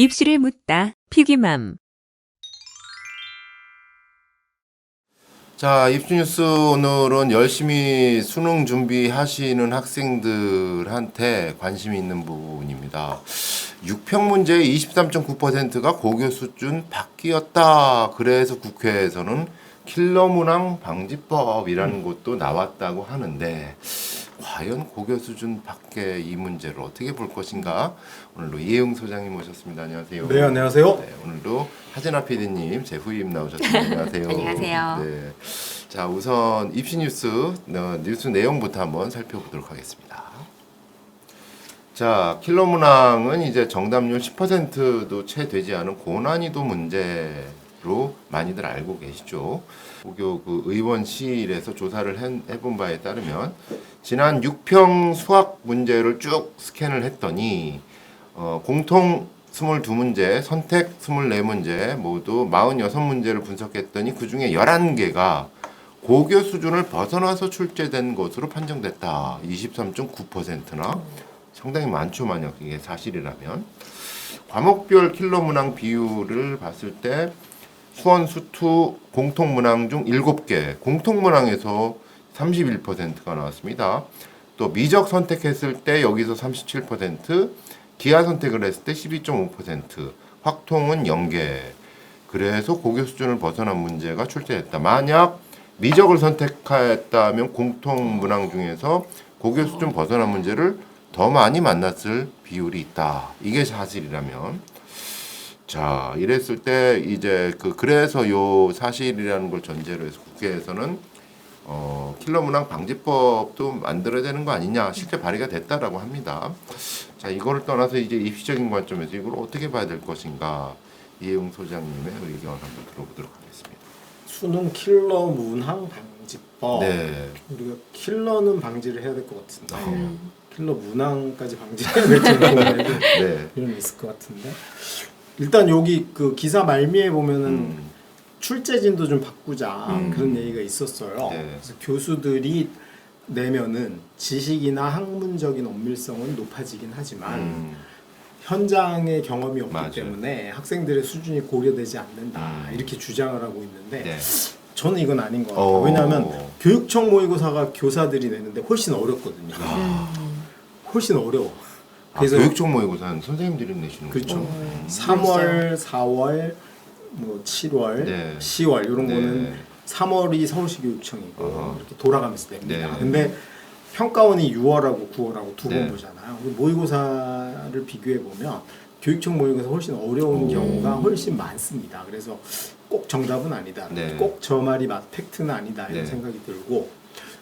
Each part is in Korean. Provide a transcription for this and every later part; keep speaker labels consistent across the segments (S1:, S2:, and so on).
S1: 입시를 묻다 피기맘.
S2: 자, 입시뉴스 오늘은 열심히 수능 준비하시는 학생들한테 관심이 있는 부분입니다. 6평 문제의 23.9%가 고교 수준 밖이었다. 그래서 국회에서는 킬러 문항 방지법이라는 것도 나왔다고 하는데 과연 고교 수준 밖의 이 문제를 어떻게 볼 것인가? 오늘도 이혜웅 소장님 모셨습니다. 안녕하세요.
S3: 네, 안녕하세요.
S2: 네, 오늘도 하진아 PD님, 제 후임 나오셨습니다. 안녕하세요.
S4: 안녕하세요.
S2: 네. 자, 우선 입시 뉴스 뉴스 내용부터 한번 살펴보도록 하겠습니다. 자, 킬러 문항은 이제 정답률 10%도 채 되지 않은 고난이도 문제로 많이들 알고 계시죠. 고교 그 의원실에서 조사를 해본 바에 따르면 지난 6평 수학 문제를 쭉 스캔을 했더니 공통 22문제, 선택 24문제 모두 46문제를 분석했더니 그중에 11개가 고교 수준을 벗어나서 출제된 것으로 판정됐다. 23.9%나 상당히 많죠, 만약 이게 사실이라면. 과목별 킬러 문항 비율을 봤을 때 수원, 수투 공통 문항 중 7개, 공통 문항에서 31%가 나왔습니다. 또 미적 선택했을 때 여기서 37%, 기하 선택을 했을 때 12.5%, 확통은 0개. 그래서 고교 수준을 벗어난 문제가 출제됐다. 만약 미적을 선택했다면 공통 문항 중에서 고교 수준 벗어난 문제를 더 많이 만났을 비율이 있다. 이게 사실이라면, 자, 이랬을 때 이제 그래서 요 사실이라는 걸 전제로 해서 국회에서는 킬러 문항 방지법도 만들어야 되는 거 아니냐, 실제 발의가 됐다라고 합니다. 자, 이거를 떠나서 이제 입시적인 관점에서 이걸 어떻게 봐야 될 것인가, 이혜웅 소장님의 의견 한번 들어보도록 하겠습니다.
S3: 수능 킬러 문항 방지법.
S2: 네.
S3: 우리가 킬러는 방지를 해야 될 것 같은데 킬러 문항까지 방지해야 될지는 모르겠는데
S2: 네.
S3: 이런 게 있을 것 같은데 일단 여기 그 기사 말미에 보면은 출제진도 좀 바꾸자 그런 얘기가 있었어요.
S2: 네.
S3: 그래서 교수들이 내면은 지식이나 학문적인 엄밀성은 높아지긴 하지만 현장의 경험이 없기
S2: 맞아요.
S3: 때문에 학생들의 수준이 고려되지 않는다 이렇게 주장을 하고 있는데
S2: 네.
S3: 저는 이건 아닌 것 같아요. 왜냐하면 교육청 모의고사가 교사들이 내는데 훨씬 어렵거든요. 훨씬 어려워.
S2: 그래서 교육청 모의고사는 선생님들이 내시는
S3: 그렇죠.
S2: 거죠.
S3: 3월, 4월, 뭐 7월,
S2: 네.
S3: 10월 이런
S2: 네.
S3: 거는 3월이 서울시 교육청이고 이렇게 돌아가면서 냅니다.
S2: 네.
S3: 근데 평가원이 6월하고 9월하고 두 번
S2: 네.
S3: 보잖아요. 모의고사를 비교해 보면 교육청 모의고사 훨씬 어려운 경우가 훨씬 많습니다. 그래서 꼭 정답은 아니다.
S2: 네.
S3: 꼭 저 말이 팩트는 아니다 이런
S2: 네.
S3: 생각이 들고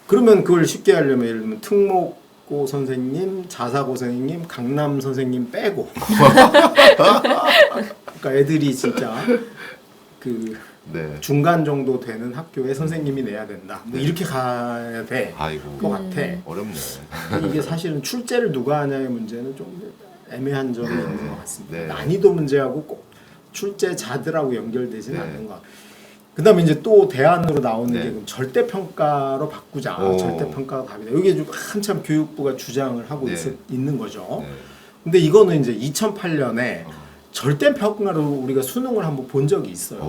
S3: 그러면 그걸 쉽게 하려면 예를 들면 특목고 선생님, 자사고 선생님, 강남 선생님 빼고 그러니까 애들이 진짜 그
S2: 네.
S3: 중간 정도 되는 학교에 선생님이 내야 된다. 뭐 이렇게 가야 될
S2: 아이고.
S3: 것 같아.
S2: 어렵네.
S3: 이게 사실은 출제를 누가 하냐의 문제는 좀 애매한 점이 있는 것 같습니다.
S2: 네.
S3: 난이도 문제하고 꼭 출제자들하고 연결되지는
S2: 네.
S3: 않는 것 같아요. 그 다음에 이제 또 대안으로 나오는
S2: 네.
S3: 게 그럼 절대평가로 바꾸자. 절대평가가 답이다. 이게 좀 한참 교육부가 주장을 하고
S2: 네.
S3: 있는 거죠.
S2: 네.
S3: 근데 이거는 이제 2008년에 절대평가로 우리가 수능을 한번 본 적이 있어요.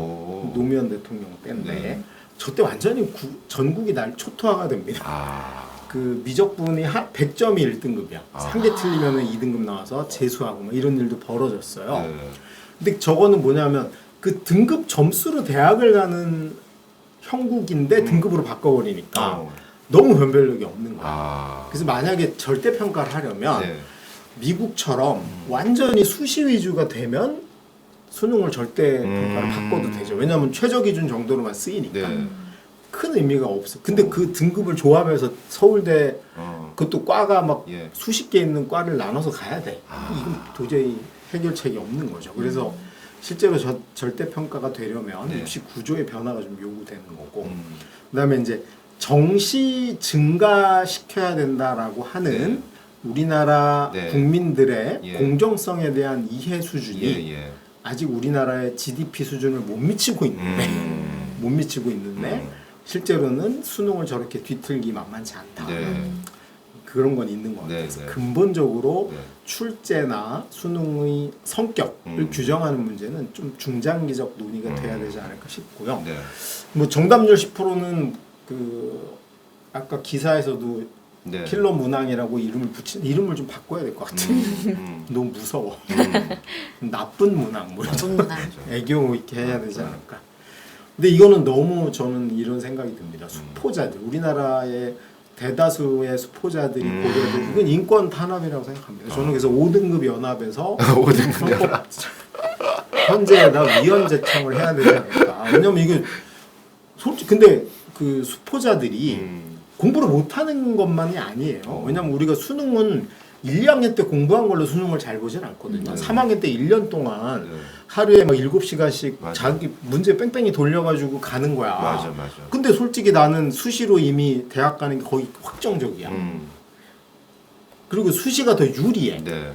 S3: 노무현 대통령 때인데
S2: 네.
S3: 저때 완전히 전국이 날 초토화가 됩니다.
S2: 아.
S3: 그 미적분이 100점이 1등급이야. 한 개 틀리면 2등급 나와서 재수하고 뭐 이런 일도 벌어졌어요.
S2: 네.
S3: 근데 저거는 뭐냐면 그 등급 점수로 대학을 가는 형국인데 등급으로 바꿔버리니까 너무 변별력이 없는 거야. 그래서 만약에 절대평가를 하려면
S2: 네.
S3: 미국처럼 완전히 수시 위주가 되면 수능을 절대평가를 바꿔도 되죠. 왜냐하면 최저 기준 정도로만 쓰이니까.
S2: 네.
S3: 큰 의미가 없어. 근데 그 등급을 조합해서 서울대 그것도 과가 막
S2: 예.
S3: 수십 개 있는 과를 나눠서 가야 돼. 이건 도저히 해결책이 없는 거죠. 그래서 실제로 절대평가가 되려면
S2: 네.
S3: 입시 구조의 변화가 좀 요구되는 거고 그다음에 이제 정시 증가시켜야 된다라고 하는 우리나라
S2: 네.
S3: 국민들의
S2: 예.
S3: 공정성에 대한 이해 수준이
S2: 예.
S3: 아직 우리나라의 GDP 수준을 못 미치고 있는데 실제로는 수능을 저렇게 뒤틀기 만만치 않다.
S2: 네.
S3: 그런 건 있는 것 같아요.
S2: 네,
S3: 그래서
S2: 네.
S3: 근본적으로
S2: 네.
S3: 출제나 수능의 성격을 규정하는 문제는 좀 중장기적 논의가 돼야 되지 않을까 싶고요.
S2: 네.
S3: 뭐 정답률 10%는 그 아까 기사에서도
S2: 네.
S3: 킬러 문항이라고 이름을 좀 바꿔야 될 것 같아요. 너무 무서워. 나쁜 문항 뭐
S4: 나쁜 문항.
S3: 애교 있게 해야 되지 않을까. 근데 이거는 너무 저는 이런 생각이 듭니다. 수포자들 우리나라의 대다수의 수포자들이 고려된 이건 인권 탄압이라고 생각합니다. 저는 그래서 5등급 연합에서
S2: 5등급 연합.
S3: 현재에다 위원 제청을 해야 되지 않을까. 왜냐면 이게 솔직히 근데 그 수포자들이 공부를 못하는 것만이 아니에요. 왜냐면 우리가 수능은 1, 2학년 때 공부한 걸로 수능을 잘 보진 않거든요. 3학년 때 1년 동안
S2: 네.
S3: 하루에 막 7시간씩
S2: 맞아.
S3: 자기 문제 뺑뺑이 돌려가지고 가는 거야.
S2: 맞아.
S3: 근데 솔직히 나는 수시로 이미 대학 가는 게 거의 확정적이야. 그리고 수시가 더 유리해.
S2: 네.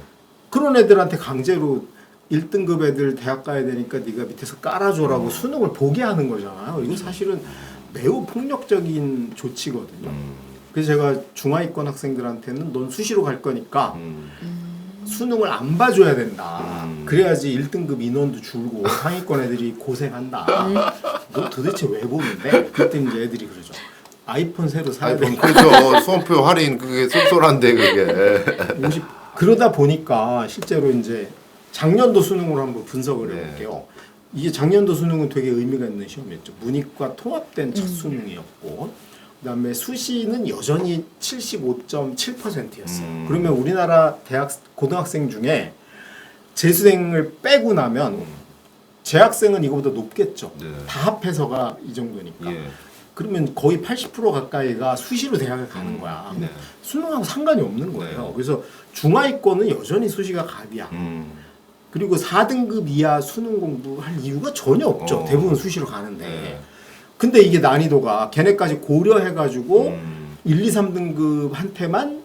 S3: 그런 애들한테 강제로 1등급 애들 대학 가야 되니까 네가 밑에서 깔아줘라고 수능을 보게 하는 거잖아요. 이건 사실은 매우 폭력적인 조치거든요. 그래서 제가 중하위권 학생들한테는 넌 수시로 갈 거니까 수능을 안 봐줘야 된다. 그래야지 1등급 인원도 줄고 상위권 애들이 고생한다. 너 도대체 왜 보는데? 그때 이제 애들이 그러죠. 아이폰 새로 사야
S2: 아이폰
S3: 되니까.
S2: 그렇죠. 수험표 할인 그게 쏠쏠한데 그게.
S3: 50 그러다 보니까 실제로 이제 작년도 수능으로 한번 분석을 해볼게요. 이게 작년도 수능은 되게 의미가 있는 시험이었죠. 문이과 통합된 첫 수능이었고, 그다음에 수시는 여전히 75.7%였어요. 그러면 우리나라 고등학생 중에 재수생을 빼고 나면 재학생은 이거보다 높겠죠.
S2: 네.
S3: 다 합해서가 이 정도니까.
S2: 예.
S3: 그러면 거의 80% 가까이가 수시로 대학을 가는 거야.
S2: 네.
S3: 수능하고 상관이 없는 거예요.
S2: 네.
S3: 그래서 중하위권은 여전히 수시가 갑이야. 그리고 4등급 이하 수능 공부할 이유가 전혀 없죠. 대부분 수시로 가는데.
S2: 네.
S3: 근데 이게 난이도가 걔네까지 고려해가지고 1, 2, 3등급한테만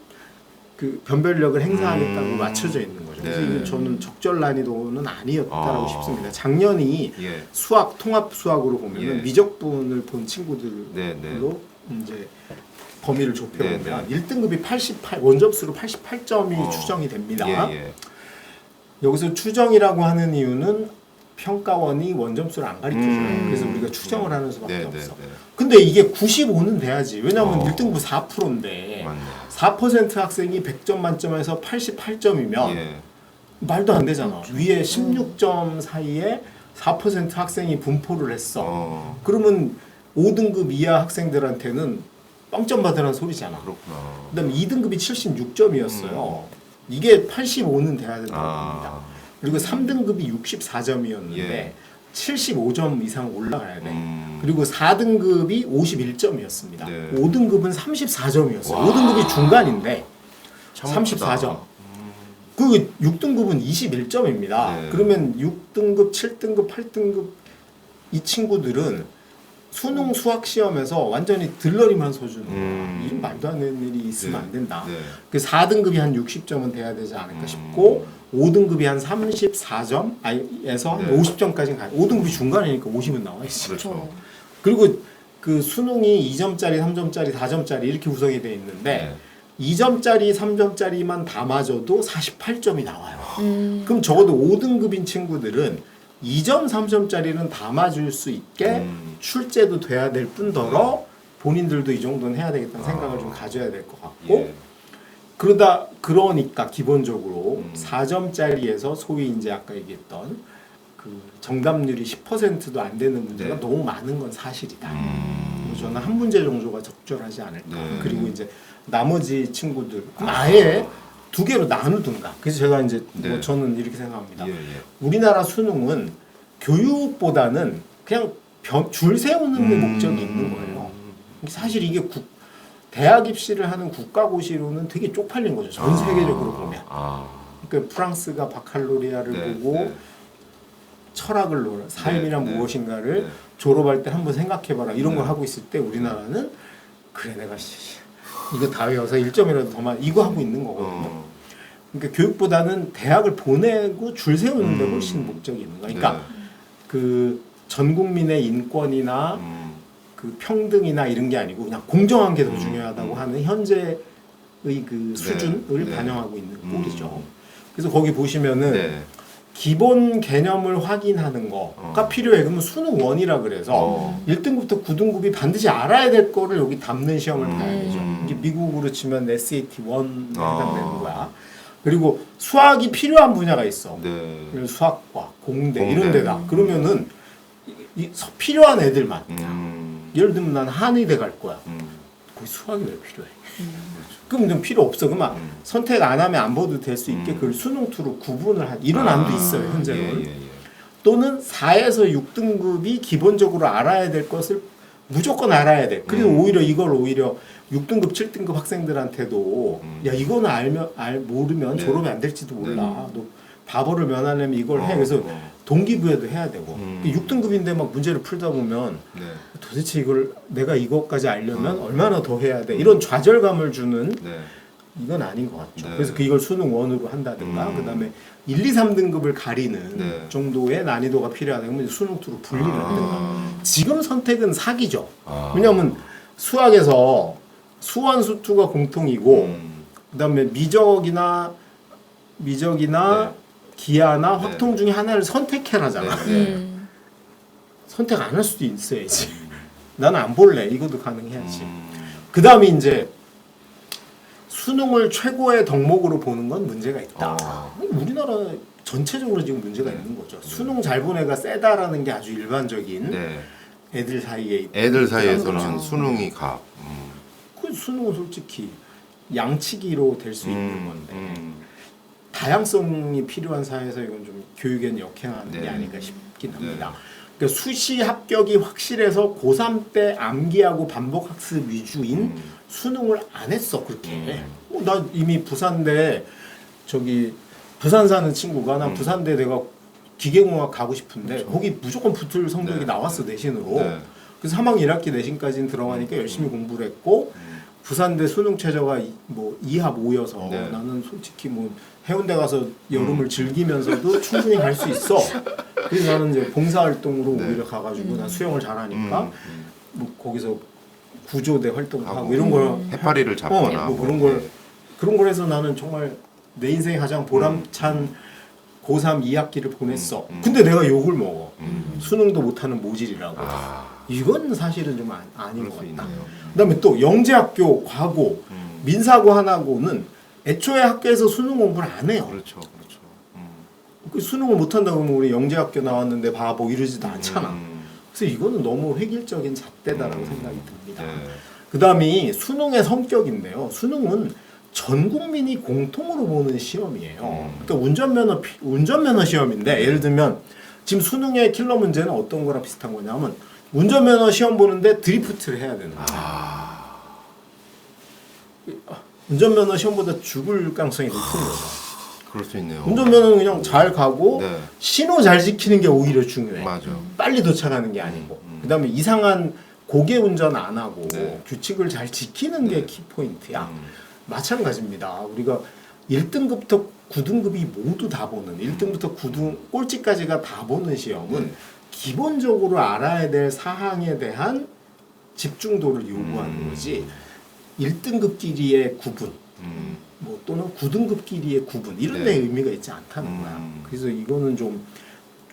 S3: 그 변별력을 행사하겠다고 맞춰져 있는 거죠. 그래서
S2: 네.
S3: 이건 저는 적절 난이도는 아니었다라고
S2: 아.
S3: 싶습니다. 작년이
S2: 예.
S3: 수학 통합 수학으로 보면
S2: 예.
S3: 미적분을 본 친구들로
S2: 네, 네.
S3: 이제 범위를 좁혀보면
S2: 네,
S3: 1등급이 88 원점수로 88점이 추정이 됩니다.
S2: 예.
S3: 여기서 추정이라고 하는 이유는 평가원이 원점수를 안 가르쳐줘요. 그래서 우리가 추정을 하는 수밖에
S2: 네,
S3: 없어.
S2: 네, 네.
S3: 근데 이게 95는 돼야지. 왜냐하면 1등급 4%인데
S2: 맞네.
S3: 4% 학생이 100점 만점에서 88점이면
S2: 예.
S3: 말도 안 되잖아. 위에 16점 사이에 4% 학생이 분포를 했어. 그러면 5등급 이하 학생들한테는 빵점 받으라는 소리잖아.
S2: 그렇구나.
S3: 그다음에 2등급이 76점이었어요. 이게 85는 돼야 된다고 봅니다. 그리고 3등급이 64점이었는데
S2: 예.
S3: 75점 이상 올라가야 돼. 그리고 4등급이 51점이었습니다.
S2: 네.
S3: 5등급은 34점이었어요.
S2: 와.
S3: 5등급이 중간인데
S2: 참
S3: 34점. 그 6등급은 21점입니다.
S2: 네.
S3: 그러면 6등급, 7등급, 8등급 이 친구들은 수능 수학 시험에서 완전히 들러리만 서주는 거야. 이런 말도 안 되는 일이 있으면
S2: 네.
S3: 안 된다.
S2: 네.
S3: 그 4등급이 한 60점은 돼야 되지 않을까 싶고 5등급이 한 34점에서 한
S2: 네.
S3: 50점까지 가요. 5등급이 중간이니까 50은 나와 있어.
S2: 그렇죠.
S3: 그리고 그 수능이 2점짜리, 3점짜리, 4점짜리 이렇게 구성이 되어 있는데 2점짜리, 3점짜리만 다 맞아도 48점이 나와요. 그럼 적어도 5등급인 친구들은 2점, 3점짜리는 다 맞을 수 있게 출제도 돼야 될 뿐더러 본인들도 이 정도는 해야 되겠다는 생각을 좀 가져야 될 것 같고
S2: 예.
S3: 그러니까 기본적으로 4점짜리에서 소위 이제 아까 얘기했던 그 정답률이 10%도 안 되는 문제가
S2: 네.
S3: 너무 많은 건 사실이다. 그래서 저는 한 문제 정도가 적절하지 않을까.
S2: 네.
S3: 그리고 이제 나머지 친구들 아예 두 개로 나누든가. 그래서 제가 이제
S2: 네.
S3: 뭐 저는 이렇게 생각합니다.
S2: 예.
S3: 우리나라 수능은 교육보다는 그냥 줄 세우는 목적이 있는 거예요. 사실 이게 대학 입시를 하는 국가고시로는 되게 쪽팔린 거죠. 전 세계적으로 보면. 그러니까 프랑스가 바칼로레아를
S2: 네,
S3: 보고
S2: 네.
S3: 철학을 논하 삶이란
S2: 네, 네.
S3: 무엇인가를
S2: 네.
S3: 졸업할 때 한번 생각해봐라. 이런 걸
S2: 네.
S3: 하고 있을 때 우리나라는 그래 내가 이거 다 외워서 1점이라도 더 많이 이거 하고 있는 거거든요. 그러니까 교육보다는 대학을 보내고 줄 세우는 데 훨씬 목적이 있는 거예요. 그러니까
S2: 네.
S3: 그 전 국민의 인권이나 그 평등이나 이런 게 아니고 그냥 공정한 게 더 중요하다고 하는 현재 그 수준을
S2: 네.
S3: 반영하고 있는 꼴이죠. 그래서 거기 보시면은
S2: 네.
S3: 기본 개념을 확인하는 거가 필요해. 그러면 수능 1이라 그래서 1등급부터 9등급이 반드시 알아야 될 거를 여기 담는 시험을 봐야 되죠. 이게 미국으로 치면 SAT 1에 해당되는 거야. 그리고 수학이 필요한 분야가 있어.
S2: 네.
S3: 수학과, 공대 이런 데다. 그러면은 필요한 애들만. 예를 들면 난 한의대 갈 거야. 거기 수학이 왜 필요해? 그럼 좀 필요 없어. 그만 선택 안 하면 안 봐도 될 수 있게 그걸 수능투로 구분을 한 이런 안도 있어요. 현재는. 또는 4에서 6등급이 기본적으로 알아야 될 것을 무조건 알아야 돼. 그래서 오히려 이걸 오히려 6등급, 7등급 학생들한테도 야 이거는 모르면 졸업이 안 될지도 몰라. 너 바보를 면하려면 이걸 해. 그래서 동기부여도 해야 되고 6등급인데 막 문제를 풀다 보면 도대체 이걸 내가 이것까지 알려면 얼마나 더 해야 돼. 이런 좌절감을 주는 이건 아닌 것 같죠. 그래서 이걸 수능 1으로 한다든가 그다음에 1, 2, 3등급을 가리는 정도의 난이도가 필요하다. 그러면 수능 2로 분리를 한다든가. 지금 선택은 사기죠. 왜냐하면 수학에서 수원, 수투가 공통이고 그다음에 미적이나 기하나 확통 중에 하나를 선택해라잖아. 선택 안 할 수도 있어야지. 나는 안 볼래. 이것도 가능해야지. 그 다음에 이제 수능을 최고의 덕목으로 보는 건 문제가 있다. 우리나라 전체적으로 지금 문제가 있는 거죠. 수능 잘 본 애가 세다라는 게 아주 일반적인 애들 사이에
S2: 애들 사이에서는 수능이 가.
S3: 그 수능은 솔직히 양치기로 될 수 있는 건데 다양성이 필요한 사회에서 이건 좀 교육에 역행하는 게 아닐까 싶긴 합니다. 그러니까 수시 합격이 확실해서 고3 때 암기하고 반복 학습 위주인 수능을 안 했어 그렇게. 나 이미 부산대 부산 사는 친구가 나 부산대 내가 기계공학 가고 싶은데 거기 무조건 붙을 성적이 나왔어 내신으로. 그래서 3학년 1학기 내신까지는 들어가니까 열심히 공부를 했고 부산대 수능 최저가 2합 5여서 나는 솔직히 해운대 가서 여름을 즐기면서도 충분히 갈 수 있어. 그래서 나는 이제 봉사활동으로 오히려 가가지고 나 수영을 잘하니까 거기서 구조대 활동하고 이런 걸
S2: 해파리를 잡거나
S3: 그런 걸 해서 나는 정말 내 인생에 가장 보람찬 고3 2학기를 보냈어. 근데 내가 욕을 먹어. 수능도 못하는 모질이라고. 이건 사실은 좀 아닌 것 같다. 그다음에 또 영재학교, 과고, 민사고 하나고는 애초에 학교에서 수능 공부를 안 해요.
S2: 그렇죠.
S3: 그 수능을 못한다고 하면 우리 영재학교 나왔는데 바보 이러지도 않잖아. 그래서 이거는 너무 획일적인 잣대다라고 생각이 듭니다. 그다음이 수능의 성격인데요. 수능은 전 국민이 공통으로 보는 시험이에요. 그러니까 운전면허 시험인데 예를 들면 지금 수능의 킬러 문제는 어떤 거랑 비슷한 거냐면 운전면허 시험 보는데 드리프트를 해야 되는 거예요. 운전면허 시험보다 죽을 가능성이 높은 거죠.
S2: 그럴 수 있네요.
S3: 운전면허는 그냥 잘 가고 신호 잘 지키는 게 오히려 중요해.
S2: 맞아.
S3: 빨리 도착하는 게 아니고. 그다음에 이상한 고개 운전 안 하고 규칙을 잘 지키는 게 키포인트야. 마찬가지입니다. 우리가 1등급부터 9등급이 모두 다 보는 1등부터 9등 꼴찌까지가 다 보는 시험은 기본적으로 알아야 될 사항에 대한 집중도를 요구하는 거지 1등급끼리의 구분 또는 9등급끼리의 구분 이런 데 의미가 있지 않다는 거야. 그래서 이거는 좀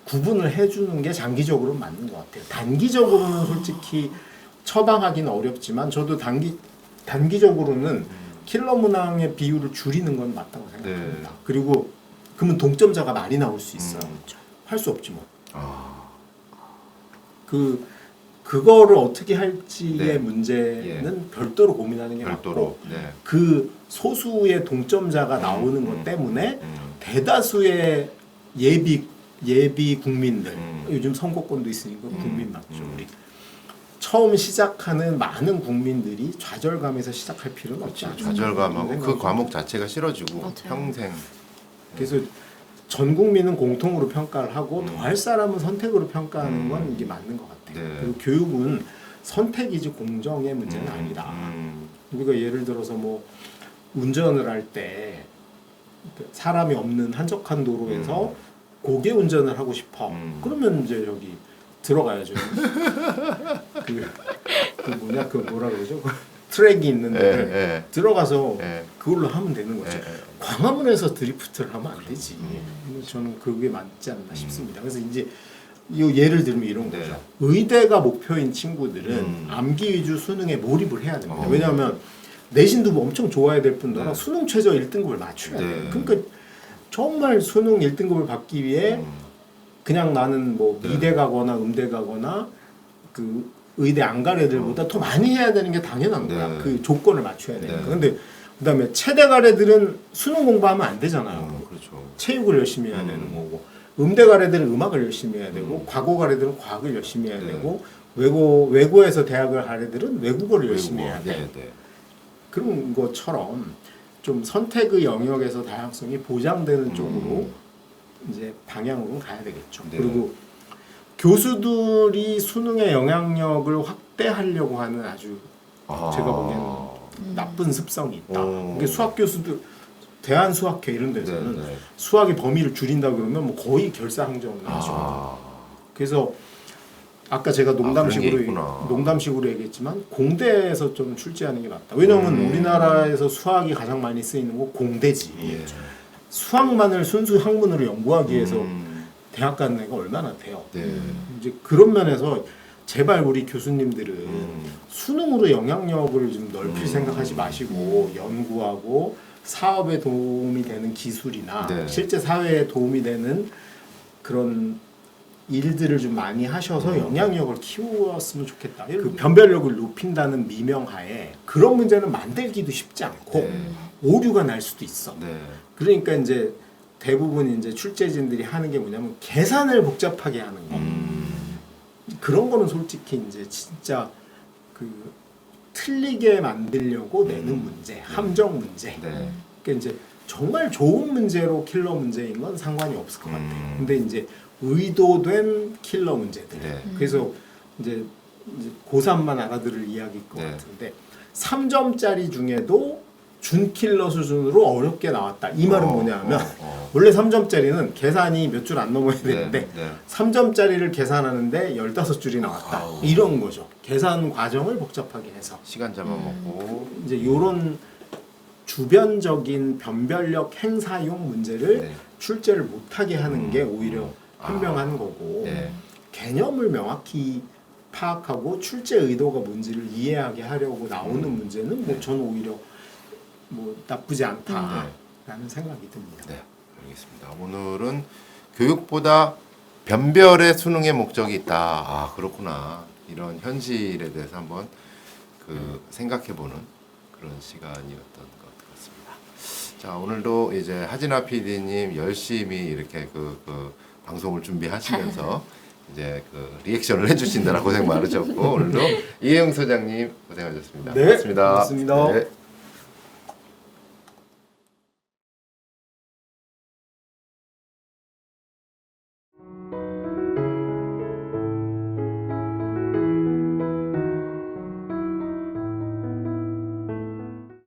S3: 구분을 해주는 게 장기적으로 맞는 것 같아요. 단기적으로는 솔직히 처방하기는 어렵지만 저도 단기적으로는 킬러 문항의 비율을 줄이는 건 맞다고 생각합니다. 그리고 그러면 동점자가 많이 나올 수 있어요. 할 수 없지 뭐. 그거를 어떻게 할지의 문제는 별도로 고민하는 게 맞고 그 소수의 동점자가 나오는 것 때문에 대다수의 예비 국민들 요즘 선거권도 있으니까 국민 맞죠 우리 처음 시작하는 많은 국민들이 좌절감에서 시작할 필요는 없지 않죠.
S2: 좌절감하고 그 과목 자체가 싫어지고 평생.
S3: 그래서 전 국민은 공통으로 평가를 하고 더 할 사람은 선택으로 평가하는 건 이게 맞는 것 같아요. 그리고 교육은 선택이지 공정의 문제는 아니다. 우리가 예를 들어서 운전을 할 때 사람이 없는 한적한 도로에서 고개 운전을 하고 싶어. 그러면 이제 들어가야죠. 그 뭐라 그러죠? 트랙이 있는
S2: 예,
S3: 데를
S2: 예.
S3: 들어가서
S2: 예.
S3: 그걸로 하면 되는 거죠.
S2: 예, 예.
S3: 광화문에서 드리프트를 하면 안 되지. 저는 그게 맞지 않나 싶습니다. 그래서 이제 이 예를 들면 이런
S2: 네.
S3: 거죠. 의대가 목표인 친구들은 암기 위주 수능에 몰입을 해야 됩니다. 왜냐하면 내신도 뭐 엄청 좋아야 될 뿐더러
S2: 네.
S3: 수능 최저 1등급을 맞춰야 돼요.
S2: 네.
S3: 그러니까 정말 수능 1등급을 받기 위해 그냥 나는 뭐
S2: 네.
S3: 미대 가거나 음대 가거나 그 의대 안 갈 애들보다 더 많이 해야 되는 게 당연한 거야.
S2: 네.
S3: 그 조건을 맞춰야 되니까.
S2: 네.
S3: 근데 그다음에 체대 갈 애들은 수능 공부하면 안 되잖아요.
S2: 그렇죠.
S3: 체육을 열심히 해야 되는 거고, 음대 갈 애들은 음악을 열심히 해야 되고, 과고 갈 애들은 과학을 열심히 해야
S2: 네.
S3: 되고, 외고에서 대학을 갈 애들은 외국어를 열심히 해야 돼.
S2: 네, 네.
S3: 그런 것처럼 좀 선택의 영역에서 다양성이 보장되는 쪽으로 이제 방향으로 가야 되겠죠.
S2: 네.
S3: 그리고 교수들이 수능의 영향력을 확대하려고 하는 아주 제가 보기에는 나쁜 습성이 있다. 이게 수학 교수들 대한수학회 이런 데서는
S2: 네, 네.
S3: 수학의 범위를 줄인다 그러면 뭐 거의 결사항전을 하죠. 그래서 아까 제가
S2: 그런 게 있구나.
S3: 농담식으로 얘기했지만 공대에서 좀 출제하는 게 맞다. 왜냐하면 우리나라에서 수학이 가장 많이 쓰이는 건 공대지.
S2: 예.
S3: 수학만을 순수 학문으로 연구하기 위해서 대학 가는 애가 얼마나 돼요.
S2: 네.
S3: 이제 그런 면에서 제발 우리 교수님들은 수능으로 영향력을 좀 넓힐 생각하지 마시고 연구하고 사업에 도움이 되는 기술이나
S2: 네.
S3: 실제 사회에 도움이 되는 그런 일들을 좀 많이 하셔서 영향력을 키웠으면 좋겠다. 그 변별력을 높인다는 미명하에 그런 문제는 만들기도 쉽지 않고
S2: 네.
S3: 오류가 날 수도 있어.
S2: 네.
S3: 그러니까 이제 대부분 이제 출제진들이 하는 게 뭐냐면 계산을 복잡하게 하는 거. 그런 거는 솔직히 이제 진짜 그 틀리게 만들려고 내는 문제, 함정 문제.
S2: 네.
S3: 그러니까 이제 정말 좋은 문제로 킬러 문제인 건 상관이 없을 것 같아요. 근데 이제 의도된 킬러 문제들.
S2: 네.
S3: 그래서 이제 고3만 알아들을 이야기일 것
S2: 네.
S3: 같은데 3점짜리 중에도 준킬러 수준으로 어렵게 나왔다. 이 말은 뭐냐면 원래 3점짜리는 계산이 몇 줄 안 넘어야 되는데
S2: 네.
S3: 3점짜리를 계산하는데 15줄이 나왔다.
S2: 아우.
S3: 이런 거죠. 계산 과정을 복잡하게 해서.
S2: 시간 잡아먹고
S3: 이제 요런 주변적인 변별력 행사용 문제를
S2: 네.
S3: 출제를 못하게 하는 게 오히려 현명한 거고
S2: 네.
S3: 개념을 명확히 파악하고 출제 의도가 뭔지를 이해하게 하려고 나오는 문제는 뭐 저는 오히려 뭐 나쁘지 않다라는 생각이 듭니다.
S2: 네, 알겠습니다. 오늘은 교육보다 변별의 수능의 목적이 있다. 아, 그렇구나. 이런 현실에 대해서 한번 그 생각해보는 그런 시간이었던 것 같습니다. 자, 오늘도 이제 하진아 PD님 열심히 이렇게 그 방송을 준비하시면서 이제 그 리액션을 해주신다라 고생 많으셨고 오늘도 이혜영 소장님 고생하셨습니다.
S3: 네,
S2: 고맙습니다.
S3: 고맙습니다.
S2: 네.